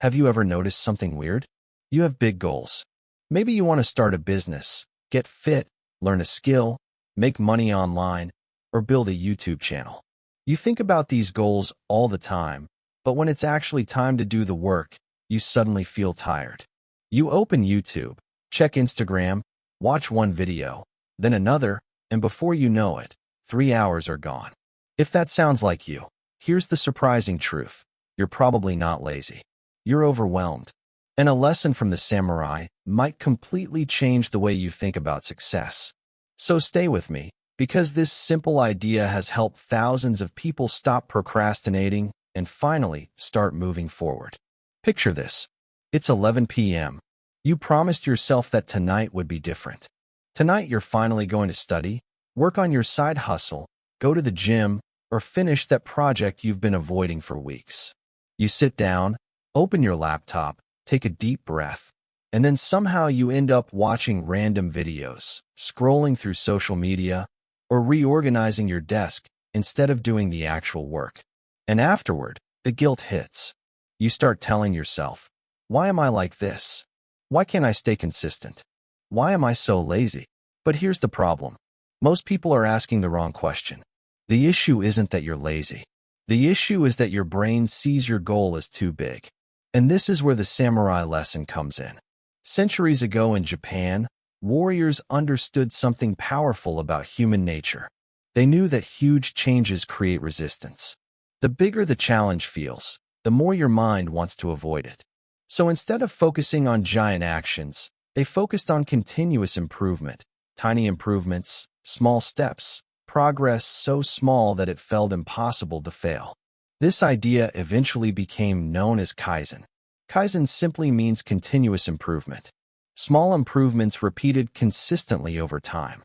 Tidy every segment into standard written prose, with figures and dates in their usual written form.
Have you ever noticed something weird? You have big goals. Maybe you want to start a business, get fit, learn a skill, make money online, or build a YouTube channel. You think about these goals all the time, but when it's actually time to do the work, you suddenly feel tired. You open YouTube, check Instagram, watch one video, then another, and before you know it, 3 hours are gone. If that sounds like you, here's the surprising truth. You're probably not lazy. You're overwhelmed. And a lesson from the samurai might completely change the way you think about success. So stay with me, because this simple idea has helped thousands of people stop procrastinating and finally start moving forward. Picture this. It's 11 p.m. You promised yourself that tonight would be different. Tonight you're finally going to study, work on your side hustle, go to the gym, or finish that project you've been avoiding for weeks. You sit down, open your laptop, take a deep breath, and then somehow you end up watching random videos, scrolling through social media, or reorganizing your desk instead of doing the actual work. And afterward, the guilt hits. You start telling yourself, why am I like this? Why can't I stay consistent? Why am I so lazy? But here's the problem. Most people are asking the wrong question. The issue isn't that you're lazy. The issue is that your brain sees your goal as too big. And this is where the samurai lesson comes in. Centuries ago in Japan, warriors understood something powerful about human nature. They knew that huge changes create resistance. The bigger the challenge feels, the more your mind wants to avoid it. So instead of focusing on giant actions, they focused on continuous improvement, tiny improvements, small steps, progress so small that it felt impossible to fail. This idea eventually became known as Kaizen. Kaizen simply means continuous improvement. Small improvements repeated consistently over time.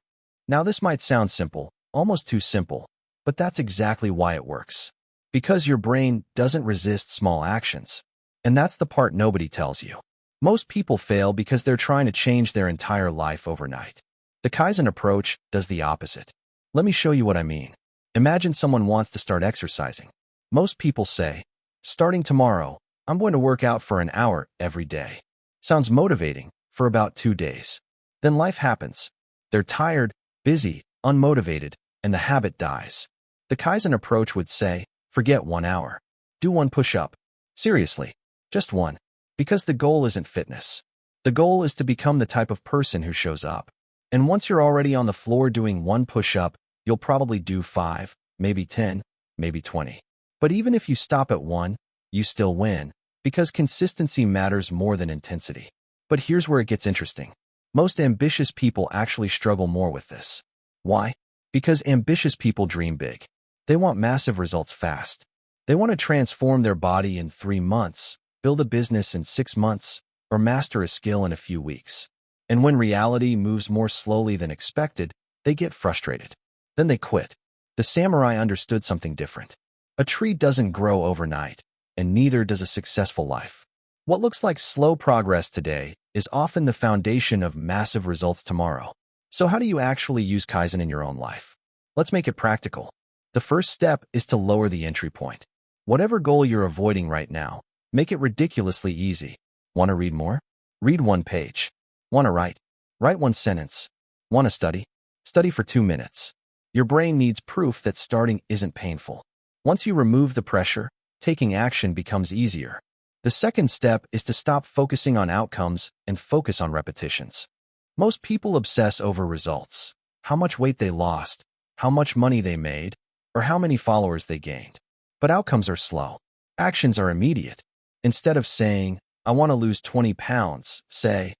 Now this might sound simple, almost too simple, but that's exactly why it works. Because your brain doesn't resist small actions. And that's the part nobody tells you. Most people fail because they're trying to change their entire life overnight. The Kaizen approach does the opposite. Let me show you what I mean. Imagine someone wants to start exercising. Most people say, starting tomorrow, I'm going to work out for an hour every day. Sounds motivating for about 2 days. Then life happens. They're tired, busy, unmotivated, and the habit dies. The Kaizen approach would say, forget 1 hour. Do 1 push-up. Seriously, just 1. Because the goal isn't fitness. The goal is to become the type of person who shows up. And once you're already on the floor doing 1 push-up, you'll probably do 5, maybe 10, maybe 20. But even if you stop at 1, you still win, because consistency matters more than intensity. But here's where it gets interesting. Most ambitious people actually struggle more with this. Why? Because ambitious people dream big. They want massive results fast. They want to transform their body in 3 months, build a business in 6 months, or master a skill in a few weeks. And when reality moves more slowly than expected, they get frustrated. Then they quit. The samurai understood something different. A tree doesn't grow overnight, and neither does a successful life. What looks like slow progress today is often the foundation of massive results tomorrow. So how do you actually use Kaizen in your own life? Let's make it practical. The first step is to lower the entry point. Whatever goal you're avoiding right now, make it ridiculously easy. Want to read more? Read 1 page. Want to write? Write 1 sentence. Want to study? Study for 2 minutes. Your brain needs proof that starting isn't painful. Once you remove the pressure, taking action becomes easier. The second step is to stop focusing on outcomes and focus on repetitions. Most people obsess over results, how much weight they lost, how much money they made, or how many followers they gained. But outcomes are slow. Actions are immediate. Instead of saying, I want to lose 20 pounds, say,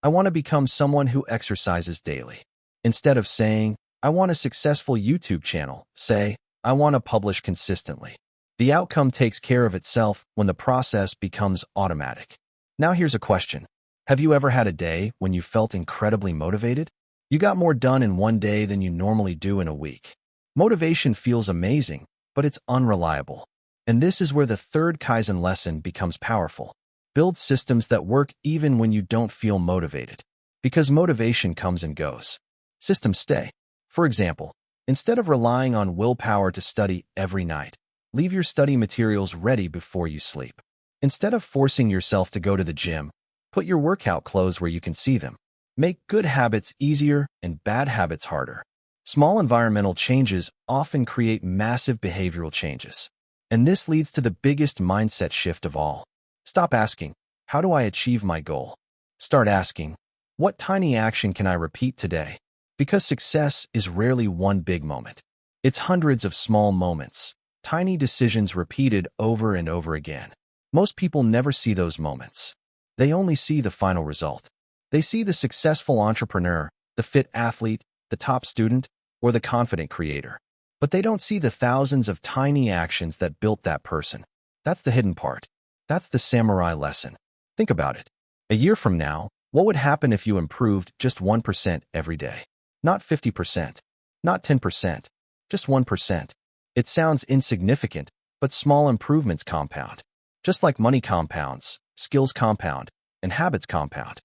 I want to become someone who exercises daily. Instead of saying, I want a successful YouTube channel, say, I want to publish consistently. The outcome takes care of itself when the process becomes automatic. Now here's a question. Have you ever had a day when you felt incredibly motivated? You got more done in 1 day than you normally do in a week. Motivation feels amazing, but it's unreliable. And this is where the third Kaizen lesson becomes powerful. Build systems that work even when you don't feel motivated. Because motivation comes and goes. Systems stay. For example, instead of relying on willpower to study every night, leave your study materials ready before you sleep. Instead of forcing yourself to go to the gym, put your workout clothes where you can see them. Make good habits easier and bad habits harder. Small environmental changes often create massive behavioral changes. And this leads to the biggest mindset shift of all. Stop asking, how do I achieve my goal? Start asking, what tiny action can I repeat today? Because success is rarely one big moment. It's hundreds of small moments, tiny decisions repeated over and over again. Most people never see those moments. They only see the final result. They see the successful entrepreneur, the fit athlete, the top student, or the confident creator. But they don't see the thousands of tiny actions that built that person. That's the hidden part. That's the samurai lesson. Think about it. A year from now, what would happen if you improved just 1% every day? Not 50%, not 10%, just 1%. It sounds insignificant, but small improvements compound. Just like money compounds, skills compound, and habits compound.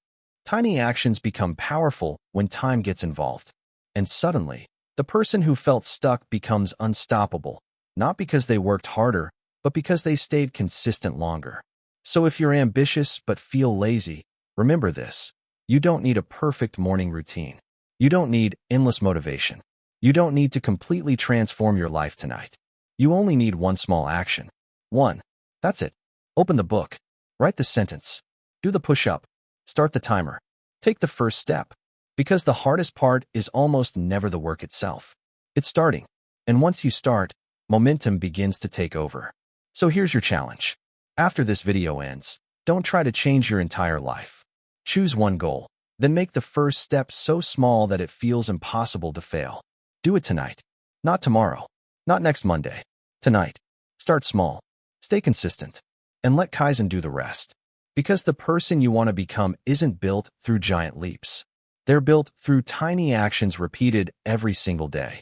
Tiny actions become powerful when time gets involved. And suddenly, the person who felt stuck becomes unstoppable, not because they worked harder, but because they stayed consistent longer. So if you're ambitious but feel lazy, remember this. You don't need a perfect morning routine. You don't need endless motivation. You don't need to completely transform your life tonight. You only need one small action. One. That's it. Open the book. Write the sentence. Do the push-up. Start the timer. Take the first step. Because the hardest part is almost never the work itself. It's starting. And once you start, momentum begins to take over. So here's your challenge. After this video ends, don't try to change your entire life. Choose one goal. Then make the first step so small that it feels impossible to fail. Do it tonight. Not tomorrow. Not next Monday. Tonight. Start small. Stay consistent. And let Kaizen do the rest. Because the person you want to become isn't built through giant leaps. They're built through tiny actions repeated every single day.